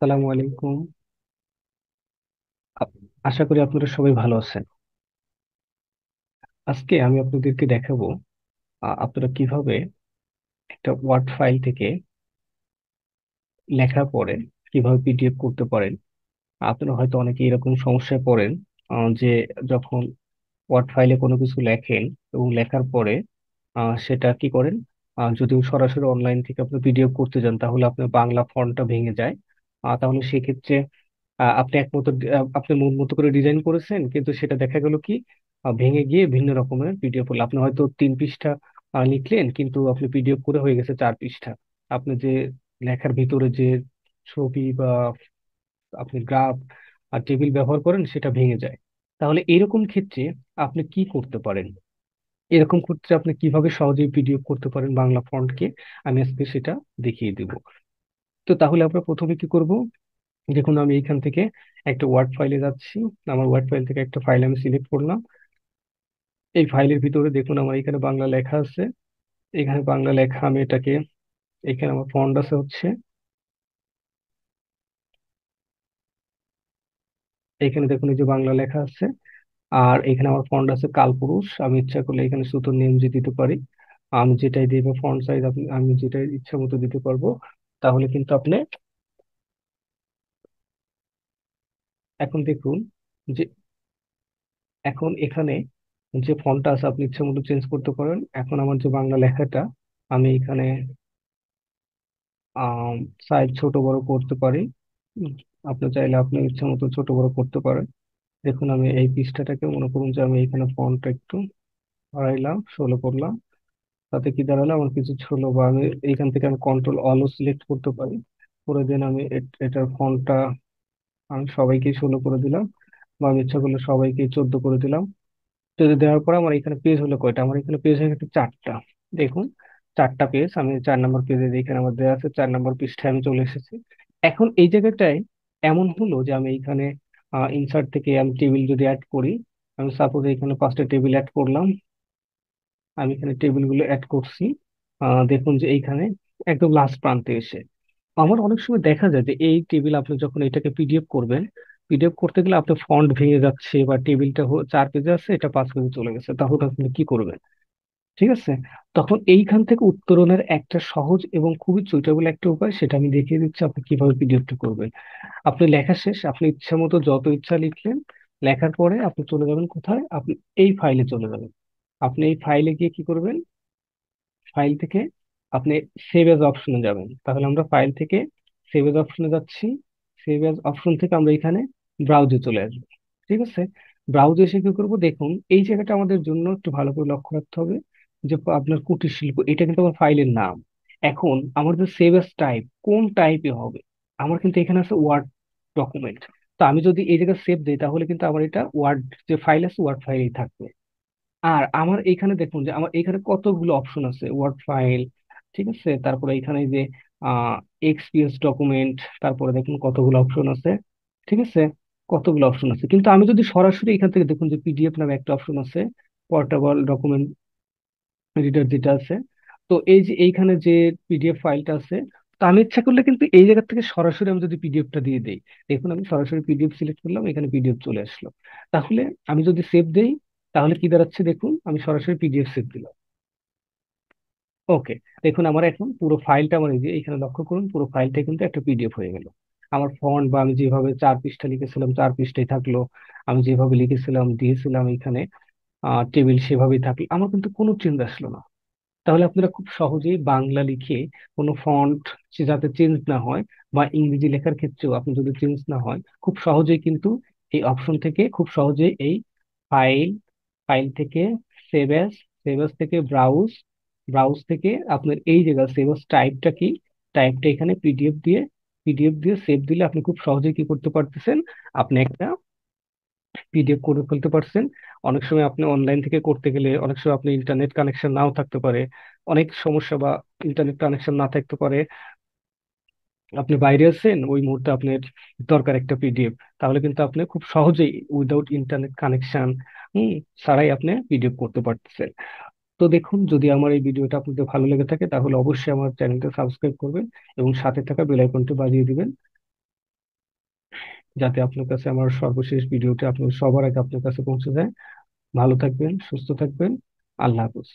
আসসালামু আলাইকুম। আপ- আশা করি আপনারা সবাই ভালো আছেন। আজকে আমি আপনাদেরকে দেখাবো আপনারা কিভাবে একটা ওয়ার্ড ফাইল থেকে লেখা পড়ে কিভাবে পিডিএফ করতে পারেন। আপনারা হয়তো অনেকে এরকম সমস্যায় পড়েন যে যখন ওয়ার্ড ফাইলে কোনো কিছু লেখেন এবং লেখার পরে সেটা কি করেন, যদি সরাসরি অনলাইন থেকে আপনি পিডিএফ করতে যান তাহলে আপনার বাংলা ফন্টটা ভেঙে যায়। তাহলে সেক্ষেত্রে আপনি একমতো আপনি মন মতো করে ডিজাইন করেছেন, কিন্তু সেটা দেখা গেল কি ভেঙে গিয়ে ভিন্ন রকমের পিডিএফ হলো। আপনি হয়তো 3 পৃষ্ঠা লিখলেন, কিন্তু আপনি পিডিএফ করে হয়ে গেছে 4 পৃষ্ঠা। আপনি যে লেখার ভিতরে যে ছবি বা আপনি গ্রাফ আর টেবিল ব্যবহার করেন সেটা ভেঙে যায়। তাহলে এরকম ক্ষেত্রে আপনি কি করতে পারেন, এরকম ক্ষেত্রে আপনি কিভাবে সহজেই পিডিএফ করতে পারেন বাংলা ফন্টকে, আমি আজকে সেটা দেখিয়ে দিব। তো তাহলে আমরা প্রথমে কি করব, দেখুন আমি এখান থেকে একটা ওয়ার্ড ফাইলে যাচ্ছি। আমার ওয়ার্ড ফাইল থেকে একটা ফাইল আমি সিলেক্ট করলাম। এই ফাইলের ভিতরে দেখুন আমার এখানে বাংলা লেখা আছে। এখানে বাংলা লেখা, আমি এটাকে, এখানে আমার ফন্ট আছে হচ্ছে, এখানে দেখুন এই যে বাংলা লেখা আছে। আর এখানে আমার ফন্ট আছে কালপুরুষ। আমি ইচ্ছা করলে এখানে সুতোর নেম যে দিতে পারি, আমি যেটাই দিব ফন্ট সাইজ আমি যেটাই ইচ্ছা মতো দিতে পারবো। তাহলে কিন্তু আপনি এখন দেখুন যে এখন এখানে যে ফন্টটা আছে আপনি ইচ্ছা মতো চেঞ্জ করতে পারেন। এখন আমার যে বাংলা লেখাটা আমি এখানে সাইজ ছোট বড় করতে পারি। উম, আপনি চাইলে আপনি ইচ্ছা মতো ছোট বড় করতে পারেন। দেখুন আমি এই পৃষ্ঠাটাকে মনে করুন যে আমি এখানে ফন্টটা একটু বাড়াইলাম, 16 করলাম। তাতে কি দাঁড়ালো, আমার কিছু ছিল, বা আমি এইখান থেকে আমি কন্ট্রোল অলও সিলেক্ট করতে পারি। করে দেন আমি এটার ফন্টটা আমি সবাইকে 16 করে দিলাম, বা আমি ইচ্ছা করলে সবাইকে 14 করে দিলাম। যদি দেওয়ার পর আমার এখানে পেজ হলো কয়টা, আমার এখানে পেজ হয়ে গেছে 4টা। দেখুন 4টা পেজ, আমি 4 নম্বর পেজে এখানে আমার দেওয়া আছে, 4 নম্বর পৃষ্ঠায় আমি চলে এসেছি। এখন এই জায়গাটায় এমন হলো যে আমি এখানে ইনসার্ট থেকে আমি টেবিল যদি অ্যাড করি, আমি সাপোজ এখানে 5টা টেবিল অ্যাড করলাম। আমি এখানে টেবিলগুলো অ্যাড করছি। দেখুন যে এইখানে একদম লাস্ট প্রান্তে এসে আমার অনেক সময় দেখা যায় যে এই টেবিল আপনি যখন এটাকে পিডিএফ করবেন, পিডিএফ করতে গেলে আপনার ফন্ট ভেঙে যাচ্ছে, বা টেবিলটা 4 পেজে আছে এটা 5 পেজে চলে গেছে, তখন আপনি কি করবেন? ঠিক আছে, তখন এইখান থেকে উত্তরণের একটা সহজ এবং খুবই সুইটেবল একটা উপায়, সেটা আমি দেখিয়ে দিচ্ছি আপনি কিভাবে পিডিএফটা করবেন। আপনি লেখা শেষ, আপনি ইচ্ছা মতো যত ইচ্ছা লিখলেন। লেখার পরে আপনি চলে যাবেন কোথায়, আপনি এই ফাইলে চলে যাবেন। আপনি এই ফাইলে গিয়ে কি করবেন, ফাইল থেকে আপনি সেভ এজ অপশনে যাবেন। তাহলে আমরা ফাইল থেকে সেভ এজ অপশনে যাচ্ছি। সেভ এজ অপশন থেকে আমরা এখানে ব্রাউজে চলে আসবো। ঠিক আছে, ব্রাউজে এসে কি করবো, দেখুন এই জায়গাটা আমাদের জন্য একটু ভালো করে লক্ষ্য রাখতে হবে যে আপনার কুটির শিল্প এটা কিন্তু আমার ফাইলের নাম। এখন আমার যে সেভ এজ টাইপ কোন টাইপে হবে, আমার কিন্তু এখানে আছে ওয়ার্ড ডকুমেন্ট। তো আমি যদি এই জায়গায় সেভ দিই তাহলে কিন্তু আমার এটা ওয়ার্ড যে ফাইল আছে ওয়ার্ড ফাইলেই থাকবে। আর আমার এইখানে দেখুন যে আমার এখানে কতগুলো অপশন আছে, ওয়ার্ড ফাইল, ঠিক আছে, তারপরে এখানে যে আহ এক্সপিএস ডকুমেন্ট, তারপরে দেখুন কতগুলো অপশন আছে। ঠিক আছে, কতগুলো অপশন আছে, কিন্তু আমি যদি সরাসরি এখান থেকে দেখুন যে পিডিএফ নামে একটা অপশন আছে, পোর্টেবল ডকুমেন্ট রিডার যেটা আছে। তো এই যে এইখানে যে পিডিএফ ফাইলটা আছে, তো আমি ইচ্ছা করলে কিন্তু এই জায়গা থেকে সরাসরি আমি যদি পিডিএফটা দিয়ে দেই, দেখুন আমি সরাসরি পিডিএফ সিলেক্ট করলাম, এখানে পিডিএফ চলে আসলো। তাহলে আমি যদি সেভ দেই তাহলে কি দাঁড়াচ্ছে, দেখুন আমি সরাসরি পিডিএফ সেভ দিলাম। ওকে, দেখুন আমার এখন পুরো ফাইলটা, আমার এই যে এখানে লক্ষ্য করুন পুরো ফাইলটা কিন্তু একটা পিডিএফ হয়ে গেল। আমার ফন্ট বা আমি যেভাবে 4 পৃষ্ঠা লিখেছিলাম 4 পৃষ্ঠায় থাকলো, আমি যেভাবে লিখেছিলাম দিয়েছিলাম এখানে টেবিল সেভাবেই থাকলো, আমার কিন্তু কোনো চেঞ্জ আসলো না। তাহলে আপনারা খুব সহজেই বাংলা লিখে কোনো ফন্ট যাতে চেঞ্জ না হয়, বা ইংরেজি লেখার ক্ষেত্রেও আপনি যদি চেঞ্জ না হয়, খুব সহজেই কিন্তু এই অপশন থেকে খুব সহজেই এই ফাইল, ফাইল থেকে সেভ এস, সেভ এস থেকে ব্রাউজ, ব্রাউজ থেকে আপনার এই জায়গা সেভ এস টাইপটা কি, টাইপটা এখানে পিডিএফ দিয়ে, পিডিএফ দিয়ে সেভ দিলে আপনি খুব সহজেই কি করতে পারতেছেন, আপনি একটা পিডিএফ করে ফেলতে পারছেন। অনেক সময় আপনি অনলাইন থেকে করতে গেলে অনেক সময় আপনি ইন্টারনেট কানেকশন নাও থাকতে পারে, অনেক সমস্যা, বা ইন্টারনেট কানেকশন না থাকতে পারে, আপনি বাইরে আছেন ওই মুহূর্তে আপনার দরকার একটা পিডিএফ, তাহলে কিন্তু আপনি খুব সহজেই উইদাউট ইন্টারনেট কানেকশন ছাড়াই আপনি পিডিএফ করতে পারতেছেন। তো দেখুন যদি আমার এই ভিডিওটা আপনাদের ভালো লেগে থাকে তাহলে অবশ্যই আমার চ্যানেলটা সাবস্ক্রাইব করবেন এবং সাথে থাকা বেল আইকনটি বাজিয়ে দিবেন। যাতে আপনার কাছে আমার সর্বশেষ ভিডিওটি আপনি সবার আগে আপনার কাছে পৌঁছে যায়। ভালো থাকবেন, সুস্থ থাকবেন। আল্লাহ হাফেজ।